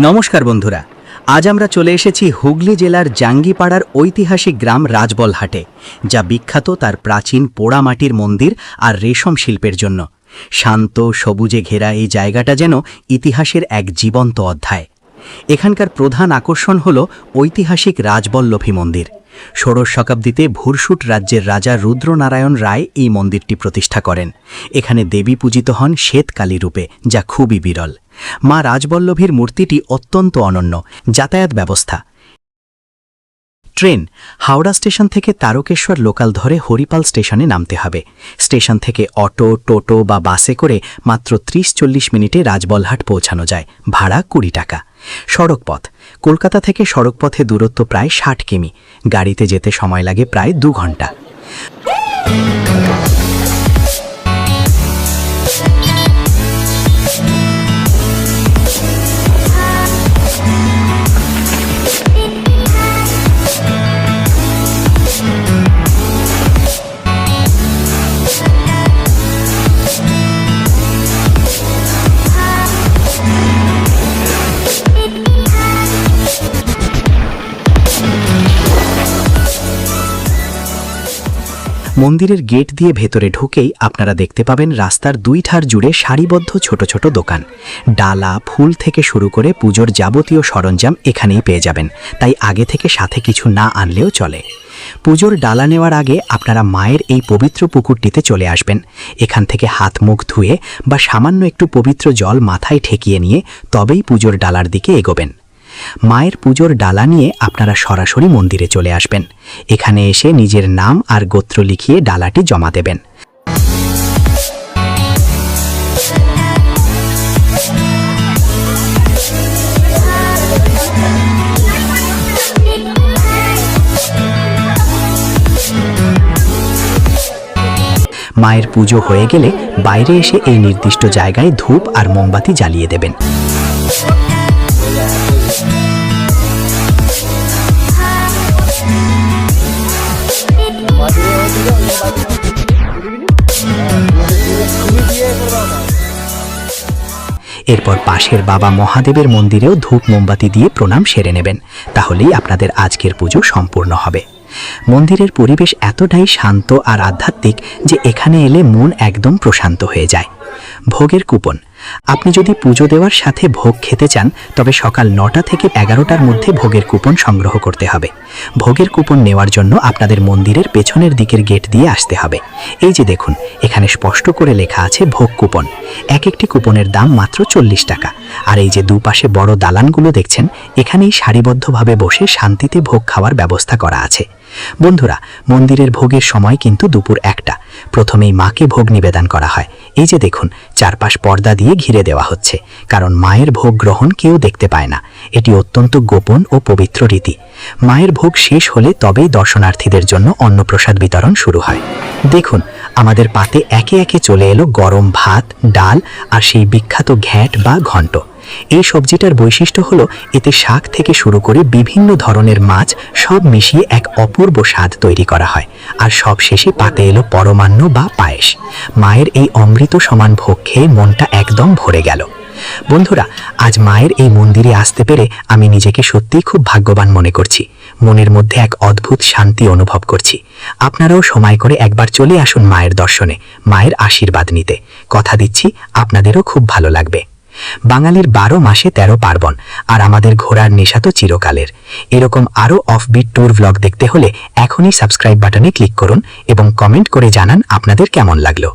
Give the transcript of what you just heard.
নমস্কার বন্ধুরা, আজ আমরা চলে এসেছি হুগলি জেলার জাঙ্গিপাড়ার ঐতিহাসিক গ্রাম রাজবলহাটে, যা বিখ্যাত তার প্রাচীন পোড়ামাটির মন্দির আর রেশম শিল্পের জন্য। শান্ত সবুজে ঘেরা এই জায়গাটা যেন ইতিহাসের এক জীবন্ত অধ্যায়। এখানকার প্রধান আকর্ষণ হল ঐতিহাসিক রাজবল্লভী মন্দির। ষোড়শ শতাব্দীতে ভুরসুট রাজ্যের রাজা রুদ্রনারায়ণ রায় এই মন্দিরটি প্রতিষ্ঠা করেন। এখানে দেবী পূজিত হন শ্বেতকালী রূপে, যা খুবই বিরল। মা রাজবল্লভীর মূর্তিটি অত্যন্ত অনন্য। যাতায়াত ব্যবস্থা: ট্রেন হাওড়া স্টেশন থেকে তারকেশ্বর লোকাল ধরে হরিপাল স্টেশনে নামতে হবে। স্টেশন থেকে অটো, টোটো বা বাসে করে মাত্র 30-40 মিনিটে রাজবলহাট পৌঁছানো যায়। ভাড়া 20 টাকা। সড়কপথ: কলকাতা থেকে সড়কপথে দূরত্ব প্রায় 60 কিমি। গাড়িতে যেতে সময় লাগে প্রায় 2 ঘন্টা। মন্দিরের গেট দিয়ে ভেতরে ঢুকেই আপনারা দেখতে পাবেন রাস্তার দুই ধার জুড়ে সারিবদ্ধ ছোট ছোট দোকান। ডালা, ফুল থেকে শুরু করে পুজোর যাবতীয় সরঞ্জাম এখানেই পেয়ে যাবেন, তাই আগে থেকে সাথে কিছু না আনলেও চলে। পুজোর ডালা নেওয়ার আগে আপনারা মায়ের এই পবিত্র পুকুরটিতে চলে আসবেন। এখান থেকে হাত মুখ ধুয়ে বা সামান্য একটু পবিত্র জল মাথায় ঠেকিয়ে নিয়ে তবেই পুজোর ডালার দিকে এগোবেন। মায়ের পুজোর ডালা নিয়ে আপনারা সরাসরি মন্দিরে চলে আসবেন। এখানে এসে নিজের নাম আর গোত্র লিখিয়ে ডালাটি জমা দেবেন। মায়ের পুজো হয়ে গেলে বাইরে এসে এই নির্দিষ্ট জায়গায় ধূপ আর মোমবাতি জ্বালিয়ে দেবেন। এরপর পাশের বাবা মহাদেবের মন্দিরেও ধূপ মোমবাতি দিয়ে প্রণাম সেরে নেবেন। তাহলেই আপনাদের আজকের পুজো সম্পূর্ণ হবে। মন্দিরের পরিবেশ এতটাই শান্ত আর আধ্যাত্মিক যে এখানে এলে মন একদম প্রশান্ত হয়ে যায়। ভোগের কুপন: আপনি যদি পুজো দেওয়ার সাথে ভোগ খেতে চান তবে সকাল 9টা থেকে 11টার মধ্যে ভোগের কুপন সংগ্রহ করতে হবে। ভোগের কুপন নেওয়ার জন্য আপনাদের মন্দিরের পেছনের দিকের গেট দিয়ে আসতে হবে। এই যে দেখুন, এখানে স্পষ্ট করে লেখা আছে ভোগ কুপন। এক একটি কুপনের দাম মাত্র 40 টাকা। আর এই যে দুপাশে বড় দালানগুলো দেখছেন, এখানেই সারিবদ্ধভাবে বসে শান্তিতে ভোগ খাওয়ার ব্যবস্থা করা আছে। বন্ধুরা, মন্দিরের ভোগের সময় কিন্তু দুপুর 1টা। প্রথমেই মাকে ভোগ নিবেদন করা হয়। এই যে দেখুন, চারপাশ পর্দা দিয়ে ঘিরে দেওয়া হচ্ছে, কারণ মায়ের ভোগ গ্রহণ কেউ দেখতে পায় না। এটি অত্যন্ত গোপন ও পবিত্র রীতি। মায়ের ভোগ শেষ হলে তবেই দর্শনার্থীদের জন্য অন্নপ্রসাদ বিতরণ শুরু হয়। দেখুন, আমাদের পাতে একে একে চলে এলো গরম ভাত, ডাল আর সেই বিখ্যাত ঘ্যাঁট বা ঘন্ট। এই সবজিটার বৈশিষ্ট্য হলো এতে শাক থেকে শুরু করে বিভিন্ন ধরনের মাছ সব মিশিয়ে এক অপূর্ব স্বাদ তৈরি করা হয়। আর সব শেষে পাতে এলো পরমান্ন বা পায়েস। মায়ের এই অমৃত সমান ভোগ খেয়ে মনটা একদম ভরে গেল। বন্ধুরা, আজ মায়ের এই মন্দিরে আসতে পেরে আমি নিজেকে সত্যিই খুব ভাগ্যবান মনে করছি। মনের মধ্যে এক অদ্ভুত শান্তি অনুভব করছি। আপনারাও সময় করে একবার চলে আসুন মায়ের দর্শনে, মায়ের আশীর্বাদ নিতে। কথা দিচ্ছি আপনাদেরও খুব ভালো লাগবে। বাঙালির 12 মাসে 13 পার্বণ, আর আমাদের ঘোরার নেশা তো চিরকালের। এরকম আরও অফবিট ট্যুর ভ্লগ দেখতে হলে এখনই সাবস্ক্রাইব বাটনে ক্লিক করুন এবং কমেন্ট করে জানান আপনাদের কেমন লাগলো।